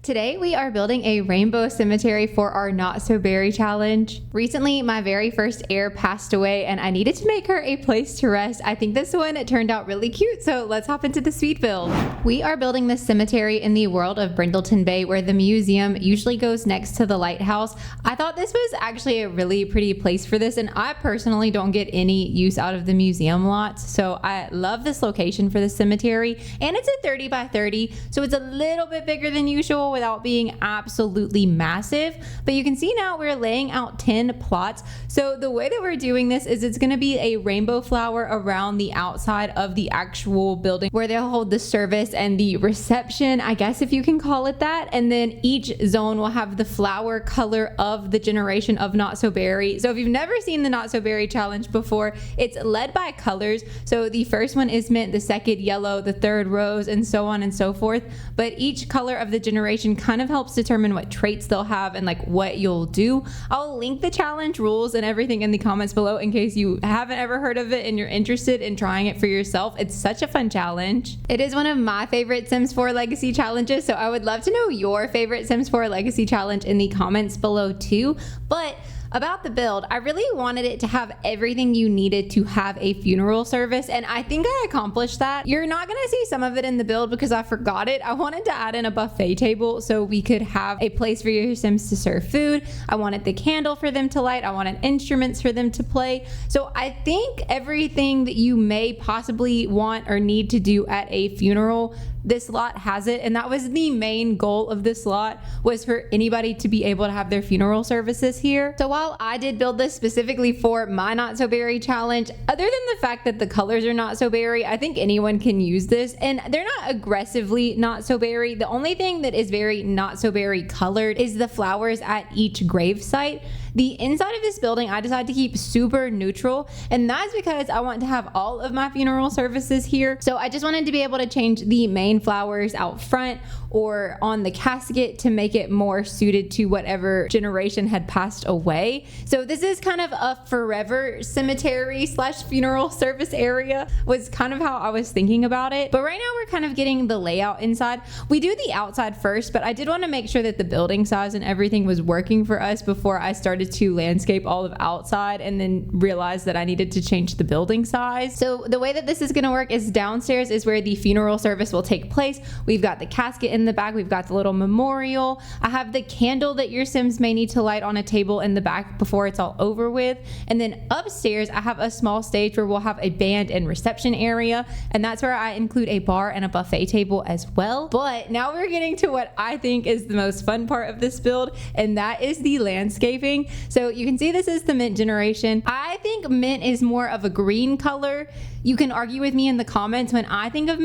Today we are building a rainbow cemetery for our Not So Berry challenge. Recently, my very first heir passed away and I needed to make her a place to rest. I think this one turned out really cute, so let's hop into the speed build. We are building this cemetery in the world of Brindleton Bay where the museum usually goes next to the lighthouse. I thought this was actually a really pretty place for this, and I personally don't get any use out of the museum lots, so I love this location for the cemetery. And it's a 30 by 30, so it's a little bit bigger than usual without being absolutely massive. But you can see now we're laying out 10 plots. So the way that we're doing this is it's going to be a rainbow flower around the outside of the actual building where they'll hold the service and the reception, I guess if you can call it that. And then each zone will have the flower color of the generation of Not So Berry. So if you've never seen the Not So Berry challenge before, it's led by colors. So the first one is mint, the second yellow, the third rose, and so on and so forth. But each color of the generation kind of helps determine what traits they'll have and like what you'll do. I'll link the challenge rules and everything in the comments below in case you haven't ever heard of it and you're interested in trying it for yourself. It's such a fun challenge. It is one of my favorite Sims 4 Legacy challenges, so I would love to know your favorite Sims 4 Legacy challenge in the comments below too. But about the build, I really wanted it to have everything you needed to have a funeral service, and I think I accomplished that. You're not gonna see some of it in the build because I forgot it. I wanted to add in a buffet table so we could have a place for your Sims to serve food. I wanted the candle for them to light. I wanted instruments for them to play. So I think everything that you may possibly want or need to do at a funeral, this lot has it. And that was the main goal of this lot, was for anybody to be able to have their funeral services here. So while I did build this specifically for my Not So Berry challenge, other than the fact that the colors are Not So Berry, I think anyone can use this, and they're not aggressively Not So Berry. The only thing that is very Not So Berry colored is the flowers at each grave site. The inside of this building I decided to keep super neutral, and that's because I want to have all of my funeral services here. So I just wanted to be able to change the main flowers out front or on the casket to make it more suited to whatever generation had passed away. So this is kind of a forever cemetery slash funeral service area, was kind of how I was thinking about it. But right now we're kind of getting the layout inside. We do the outside first, but I did want to make sure that the building size and everything was working for us before I started to landscape all of outside, and then realized that I needed to change the building size. So the way that this is going to work is downstairs is where the funeral service will take place. We've got the casket in the back. We've got the little memorial. I have the candle that your Sims may need to light on a table in the back before it's all over with. And then upstairs, I have a small stage where we'll have a band and reception area. And that's where I include a bar and a buffet table as well. But now we're getting to what I think is the most fun part of this build, and that is the landscaping. So you can see this is the mint generation. I think mint is more of a green color. You can argue with me in the comments. When I think of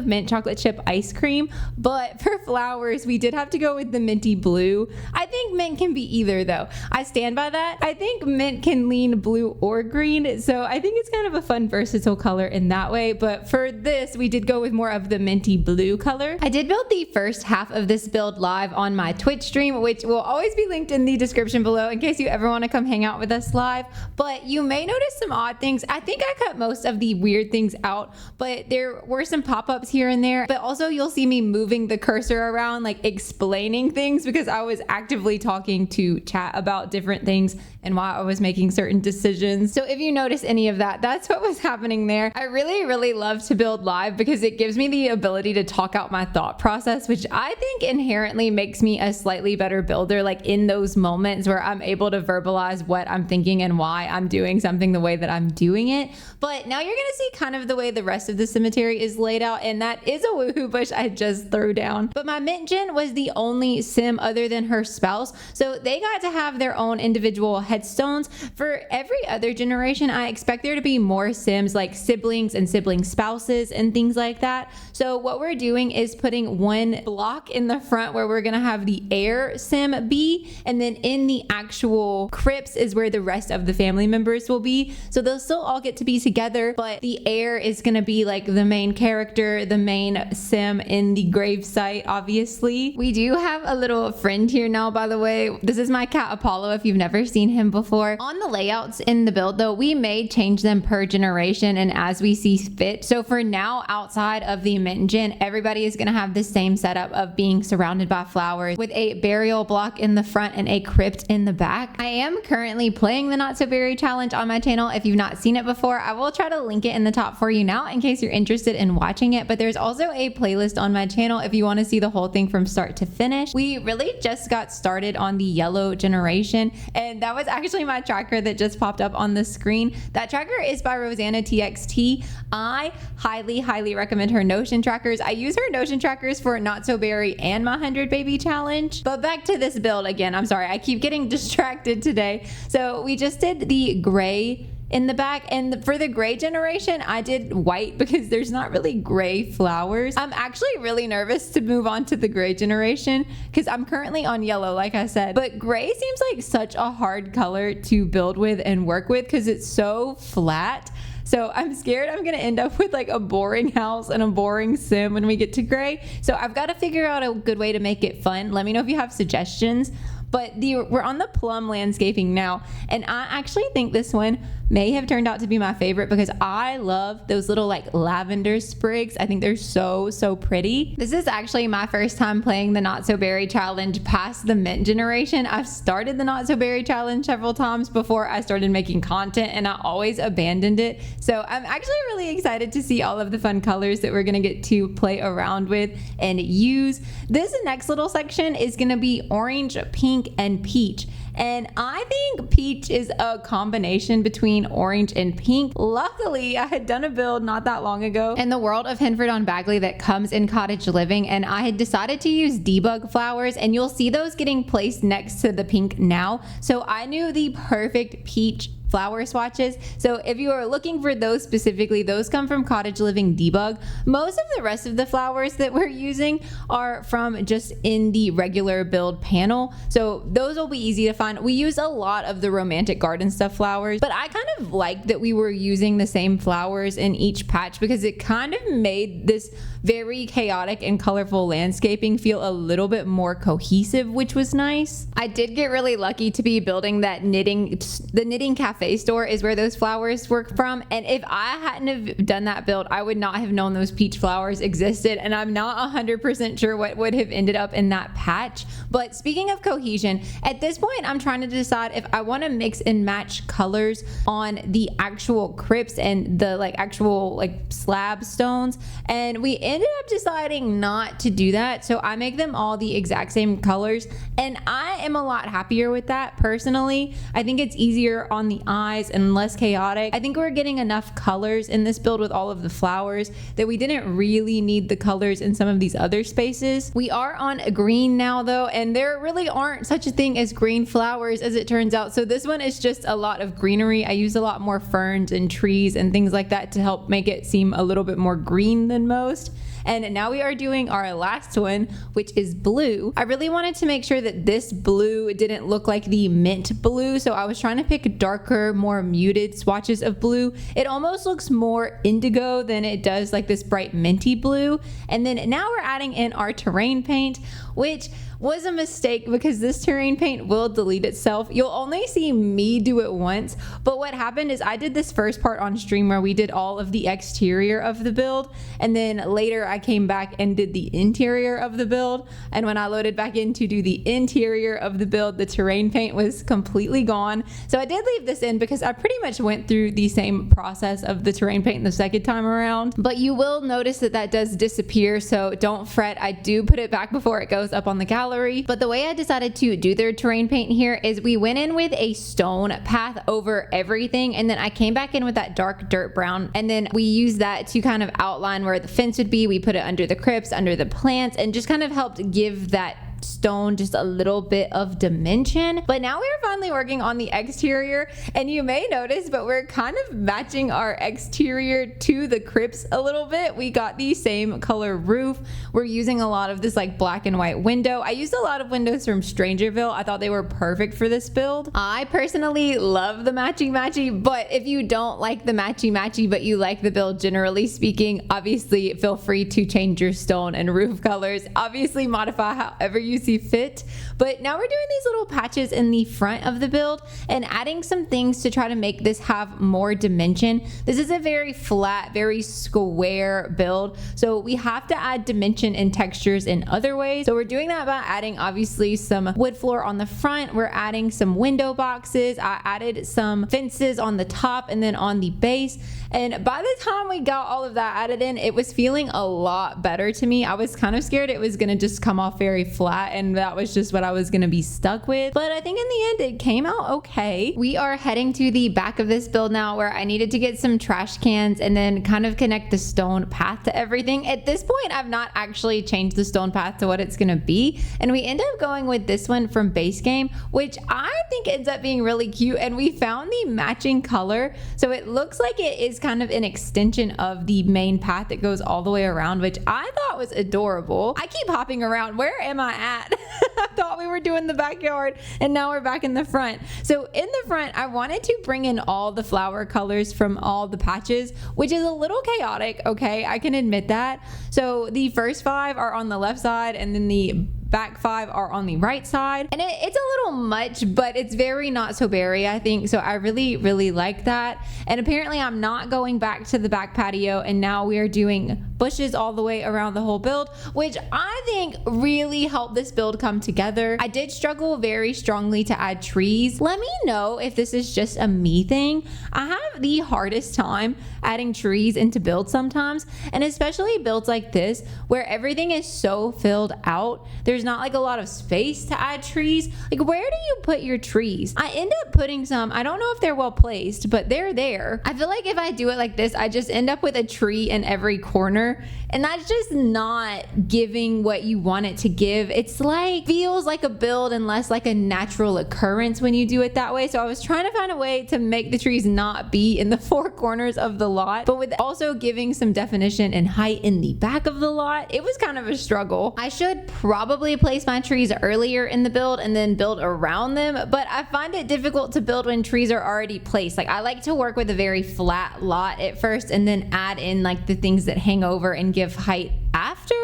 mint chocolate chip ice cream. But for flowers, we did have to go with the minty blue. I think mint can be either though. I stand by that. I think mint can lean blue or green. So I think it's kind of a fun versatile color in that way. But for this, we did go with more of the minty blue color. I did build the first half of this build live on my Twitch stream, which will always be linked in the description below in case you ever want to come hang out with us live. But you may notice some odd things. I think I cut most of the weird things out, but there were some pop-ups here and there. But also you'll see me moving the cursor around, like explaining things, because I was actively talking to chat about different things and why I was making certain decisions. So if you notice any of that, that's what was happening there. I really love to build live because it gives me the ability to talk out my thought process, which I think inherently makes me a slightly better builder, like in those moments where I'm able to verbalize what I'm thinking and why I'm doing something the way that I'm doing it. But now you're gonna see kind of the way the rest of the cemetery is laid out, and that is a woohoo bush I just threw down. But my mint gen was the only Sim other than her spouse, so they got to have their own individual headstones. For every other generation, I expect there to be more Sims, like siblings and sibling spouses and things like that. So what we're doing is putting one block in the front where we're gonna have the heir Sim be, and then in the actual crypts is where the rest of the family members will be. So they'll still all get to be together, but but the heir is gonna be like the main character, the main sim in the grave site, obviously. We do have a little friend here now, by the way. This is my cat Apollo, if you've never seen him before. On the layouts in the build though, we may change them per generation and as we see fit. So for now, outside of the mint gen, everybody is gonna have the same setup of being surrounded by flowers with a burial block in the front and a crypt in the back. I am currently playing the Not So Berry challenge on my channel. If you've not seen it before, I will try to link it in the top for you now in case you're interested in watching it, but there's also a playlist on my channel if you want to see the whole thing from start to finish. We really just got started on the yellow generation, and that was actually my tracker that just popped up on the screen. That tracker is by Rosanna TXT. I highly recommend her Notion trackers. I use her Notion trackers for Not So Berry and my 100 baby challenge. But back to this build again. I'm sorry, I keep getting distracted today. So we just did the gray in the back, and for the gray generation I did white because there's not really gray flowers. I'm actually really nervous to move on to the gray generation because I'm currently on yellow, like I said, but gray seems like such a hard color to build with and work with because it's so flat. So I'm scared I'm gonna end up with like a boring house and a boring sim when we get to gray. So I've got to figure out a good way to make it fun. Let me know if you have suggestions. But we're on the plum landscaping now, and I actually think this one may have turned out to be my favorite because I love those little like lavender sprigs. I think they're so pretty. This is actually my first time playing the Not So Berry challenge past the mint generation. I've started the Not So Berry challenge several times before I started making content, and I always abandoned it. So I'm actually really excited to see all of the fun colors that we're gonna get to play around with and use. This next little section is gonna be orange, pink, and peach. And I think peach is a combination between orange and pink. Luckily, I had done a build not that long ago in the world of Henford on Bagley that comes in cottage living, and I had decided to use debug flowers, and you'll see those getting placed next to the pink now. So I knew the perfect peach flower swatches. So if you are looking for those specifically, those come from Cottage Living Debug. Most of the rest of the flowers that we're using are from just in the regular build panel. So those will be easy to find. We use a lot of the romantic garden stuff flowers, but I kind of like that we were using the same flowers in each patch because it kind of made this very chaotic and colorful landscaping feel a little bit more cohesive, which was nice. I did get really lucky to be building that the knitting cafe store is where those flowers work from, and if I hadn't have done that build, I would not have known those peach flowers existed, and I'm not 100% sure what would have ended up in that patch. But speaking of cohesion, at this point I'm trying to decide if I want to mix and match colors on the actual crypts and the actual slab stones, and we ended up deciding not to do that. So I make them all the exact same colors, and I am a lot happier with that personally. I think it's easier on the eyes and less chaotic. I think we're getting enough colors in this build with all of the flowers that we didn't really need the colors in some of these other spaces. We are on a green now though, and there really aren't such a thing as green flowers as it turns out. So this one is just a lot of greenery. I use a lot more ferns and trees and things like that to help make it seem a little bit more green than most. And now we are doing our last one, which is blue. I really wanted to make sure that this blue didn't look like the mint blue, so I was trying to pick darker, more muted swatches of blue. It almost looks more indigo than it does like this bright minty blue. And then now we're adding in our terrain paint, which was a mistake because this terrain paint will delete itself. You'll only see me do it once, but what happened is I did this first part on stream where we did all of the exterior of the build, and then later I came back and did the interior of the build, and when I loaded back in to do the interior of the build, the terrain paint was completely gone. So I did leave this in because I pretty much went through the same process of the terrain paint the second time around, but you will notice that that does disappear, so don't fret. I do put it back before it goes up on the gallery. But the way I decided to do their terrain paint here is we went in with a stone path over everything, and then I came back in with that dark dirt brown, and then we used that to kind of outline where the fence would be. We put it under the crypts, under the plants, and just kind of helped give that stone just a little bit of dimension. But now we're finally working on the exterior, and you may notice, but we're kind of matching our exterior to the crypts a little bit. We got the same color roof. We're using a lot of this like black and white window. I used a lot of windows from Strangerville. I thought they were perfect for this build. I personally love the matchy, but if you don't like the matchy, but you like the build generally speaking, obviously feel free to change your stone and roof colors. Obviously modify however you see fit. But now we're doing these little patches in the front of the build and adding some things to try to make this have more dimension. This is a very flat, very square build, so we have to add dimension and textures in other ways. So we're doing that by adding obviously some wood floor on the front. We're adding some window boxes. I added some fences on the top and then on the base. And by the time we got all of that added in, it was feeling a lot better to me. I was kind of scared it was gonna just come off very flat and that was just what I was gonna be stuck with. But I think in the end it came out okay. We are heading to the back of this build now, where I needed to get some trash cans and then kind of connect the stone path to everything. At this point, I've not actually changed the stone path to what it's gonna be. And we end up going with this one from base game, which I think ends up being really cute. And we found the matching color. So it looks like it is kind of an extension of the main path that goes all the way around, which I thought was adorable. I keep hopping around. Where am I at? I thought we were doing the backyard and now we're back in the front. So in the front, I wanted to bring in all the flower colors from all the patches, which is a little chaotic. Okay, I can admit that. So the first 5 are on the left side and then the back 5 are on the right side, and it's a little much, but it's very not so berry, I think. So I really like that. And apparently I'm not going back to the back patio, and now we are doing bushes all the way around the whole build, which I think really helped this build come together. I did struggle very strongly to add trees. Let me know if this is just a me thing. I have the hardest time adding trees into builds sometimes, and especially builds like this where everything is so filled out. There's not like a lot of space to add trees. Like, where do you put your trees? I end up putting some, I don't know if they're well placed, but they're there. I feel like if I do it like this, I just end up with a tree in every corner, and that's just not giving what you want it to give. It's like, feels like a build and less like a natural occurrence when you do it that way. So I was trying to find a way to make the trees not be in the 4 corners of the lot, but with also giving some definition and height in the back of the lot. It was kind of a struggle. I should probably place my trees earlier in the build and then build around them, but I find it difficult to build when trees are already placed. Like, I like to work with a very flat lot at first and then add in like the things that hang over and give height after.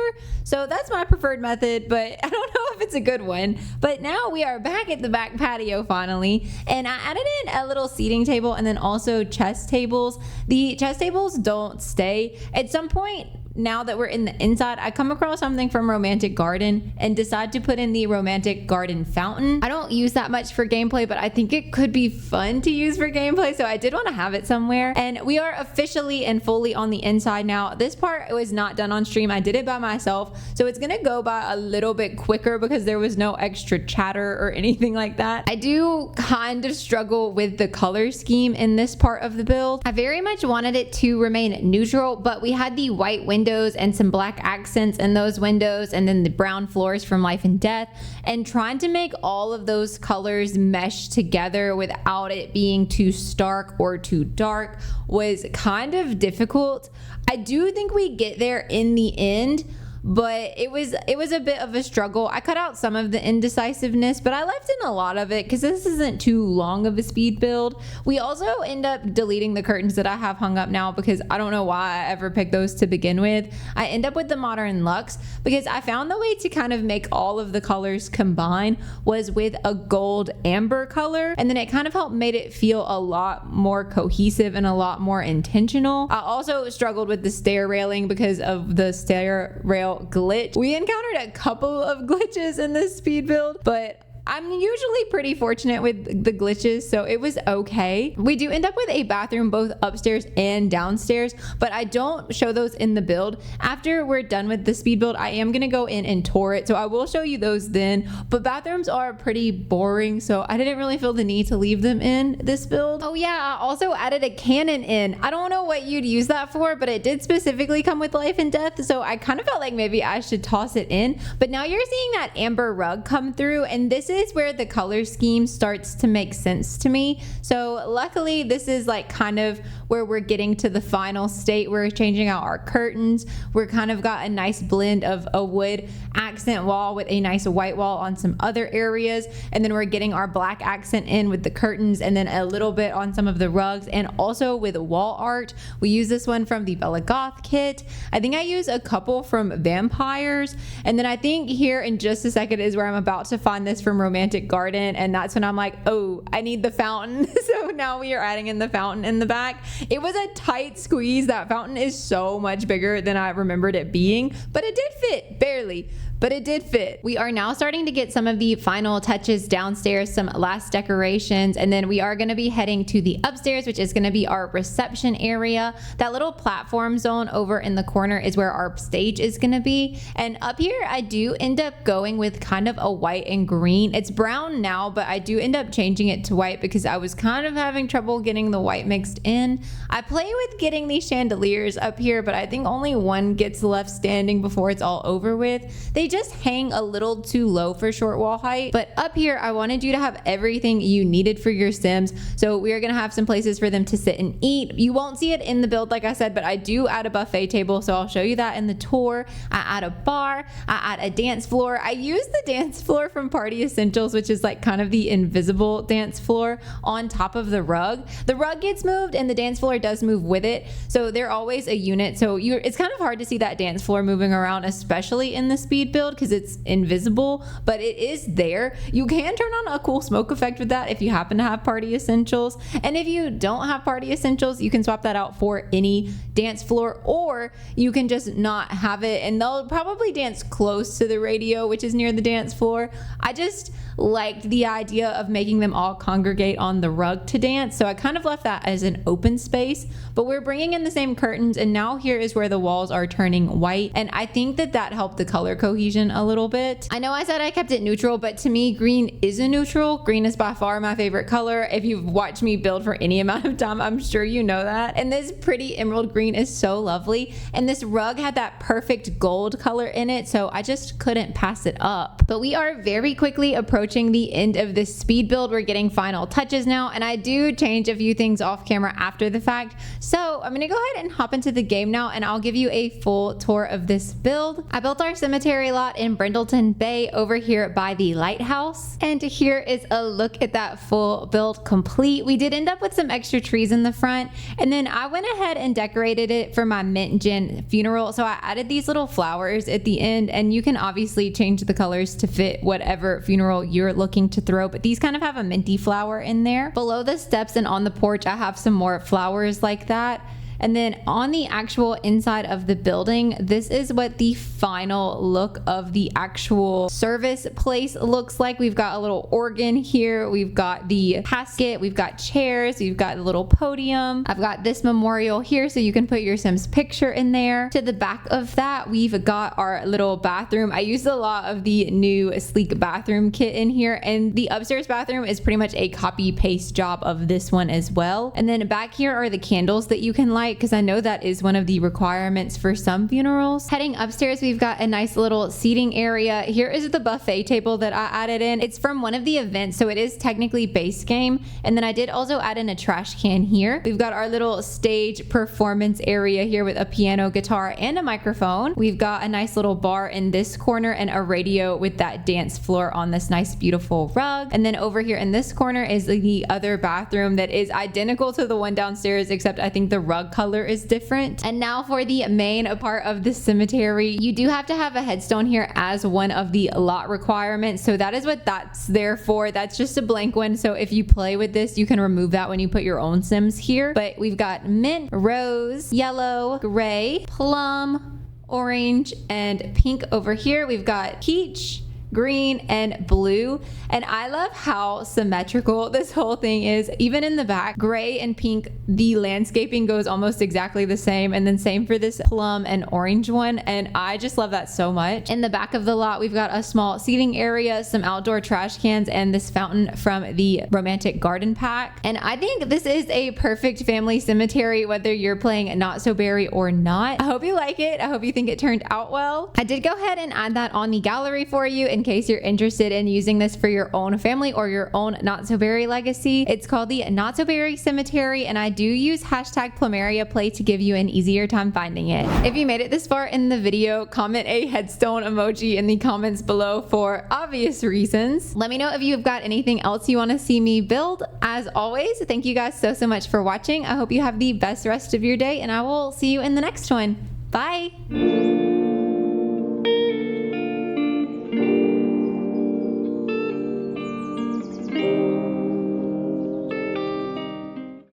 So that's my preferred method, but I don't know if it's a good one. But now we are back at the back patio finally, and I added in a little seating table and then also chess tables. The chess tables don't stay. At some point, now that we're in the inside, I come across something from Romantic Garden and decide to put in the Romantic Garden fountain. I don't use that much for gameplay, but I think it could be fun to use for gameplay, so I did want to have it somewhere. And we are officially and fully on the inside now. This part was not done on stream. I did it by myself, so it's gonna go by a little bit quicker because there was no extra chatter or anything like that. I do kind of struggle with the color scheme in this part of the build. I very much wanted it to remain neutral, but we had the white windows and some black accents in those windows, and then the brown floors from Life and Death, and trying to make all of those colors mesh together without it being too stark or too dark was kind of difficult. I do think we get there in the end, but it was a bit of a struggle. I cut out some of the indecisiveness, but I left in a lot of it because this isn't too long of a speed build. We also end up deleting the curtains that I have hung up now because I don't know why I ever picked those to begin with. I end up with the Modern Luxe because I found the way to kind of make all of the colors combine was with a gold amber color, and then it kind of helped made it feel a lot more cohesive and a lot more intentional. I also struggled with the stair railing because of the stair rail glitch. We encountered a couple of glitches in this speed build, but I'm usually pretty fortunate with the glitches, so it was okay. We do end up with a bathroom both upstairs and downstairs, but I don't show those in the build. After we're done with the speed build, I am gonna go in and tour it, so I will show you those then. But bathrooms are pretty boring, so I didn't really feel the need to leave them in this build. Oh yeah, I also added a cannon in. I don't know what you'd use that for, but it did specifically come with life and death, so I kind of felt like maybe I should toss it in. But now you're seeing that amber rug come through, and this is where the color scheme starts to make sense to me. So luckily this is like kind of where we're getting to the final state. We're changing out our curtains. We're kind of got a nice blend of a wood accent wall with a nice white wall on some other areas, and then we're getting our black accent in with the curtains, and then a little bit on some of the rugs, and also with wall art. We use this one from the Bella Goth kit. I think I use a couple from Vampires, and then I think here in just a second is where I'm about to find this from Romantic Garden, and that's when I'm like, oh, I need the fountain. So now we are adding in the fountain in the back. It was a tight squeeze. That fountain is so much bigger than I remembered it being, but it did fit, barely, but it did fit. We are now starting to get some of the final touches downstairs, some last decorations, and then we are going to be heading to the upstairs, which is going to be our reception area. That little platform zone over in the corner is where our stage is going to be. And up here, I do end up going with kind of a white and green. It's brown now, but I do end up changing it to white because I was kind of having trouble getting the white mixed in. I play with getting these chandeliers up here, but I think only one gets left standing before it's all over with. They just hang a little too low for short wall height, but up here I wanted you to have everything you needed for your Sims. So we are gonna have some places for them to sit and eat. You won't see it in the build like I said, but I do add a buffet table, so I'll show you that in the tour. I add a bar, I add a dance floor. I use the dance floor from Party Essentials, which is like kind of the invisible dance floor on top of the rug. The rug gets moved and the dance floor does move with it, so they're always a unit. So it's kind of hard to see that dance floor moving around, especially in the speed build because it's invisible, but it is there. You can turn on a cool smoke effect with that if you happen to have Party Essentials, and if you don't have Party Essentials, you can swap that out for any dance floor, or you can just not have it and they'll probably dance close to the radio, which is near the dance floor. I just liked the idea of making them all congregate on the rug to dance, so I kind of left that as an open space. But we're bringing in the same curtains, and now here is where the walls are turning white, and I think that helped the color cohesion a little bit. I know I said I kept it neutral, but to me green is a neutral. Green is by far my favorite color. If you've watched me build for any amount of time, I'm sure you know that. And this pretty emerald green is so lovely, and this rug had that perfect gold color in it, so I just couldn't pass it up. But we are very quickly approaching the end of this speed build. We're getting final touches now, and I do change a few things off camera after the fact, so I'm gonna go ahead and hop into the game now and I'll give you a full tour of this build. I built our cemetery lot in Brindleton Bay over here by the lighthouse, and here is a look at that full build complete. We did end up with some extra trees in the front, and then I went ahead and decorated it for my Mint Gin funeral, so I added these little flowers at the end, and you can obviously change the colors to fit whatever funeral you're looking to throw, but these kind of have a minty flower in there. Below the steps and on the porch I have some more flowers like that. And then on the actual inside of the building, this is what the final look of the actual service place looks like. We've got a little organ here, we've got the casket, we've got chairs, we've got a little podium. I've got this memorial here so you can put your Sim's picture in there. To the back of that, we've got our little bathroom. I used a lot of the new sleek bathroom kit in here, and the upstairs bathroom is pretty much a copy paste job of this one as well. And then back here are the candles that you can light, because I know that is one of the requirements for some funerals. Heading upstairs, we've got a nice little seating area. Here is the buffet table that I added in. It's from one of the events, so it is technically base game. And then I did also add in a trash can here. We've got our little stage performance area here with a piano, guitar, and a microphone. We've got a nice little bar in this corner and a radio with that dance floor on this nice beautiful rug. And then over here in this corner is the other bathroom that is identical to the one downstairs, except I think the rug color is different. And now for the main part of the cemetery, you do have to have a headstone here as one of the lot requirements, so that is what that's there for. That's just a blank one, so if you play with this you can remove that when you put your own Sims here. But we've got mint, rose, yellow, gray, plum, orange, and pink over here. We've got peach, green, and blue. And I love how symmetrical this whole thing is. Even in the back, gray and pink, the landscaping goes almost exactly the same. And then same for this plum and orange one. And I just love that so much. In the back of the lot, we've got a small seating area, some outdoor trash cans, and this fountain from the Romantic Garden Pack. And I think this is a perfect family cemetery, whether you're playing Not So Berry or not. I hope you like it. I hope you think it turned out well. I did go ahead and add that on the gallery for you in case you're interested in using this for your own family or your own Not So Berry legacy. It's called the Not So Berry Cemetery, and I do use hashtag PlumeriaPlay to give you an easier time finding it. If you made it this far in the video, comment a headstone emoji in the comments below for obvious reasons. Let me know if you've got anything else you want to see me build. As always, thank you guys so much for watching. I hope you have the best rest of your day, and I will see you in the next one. Bye!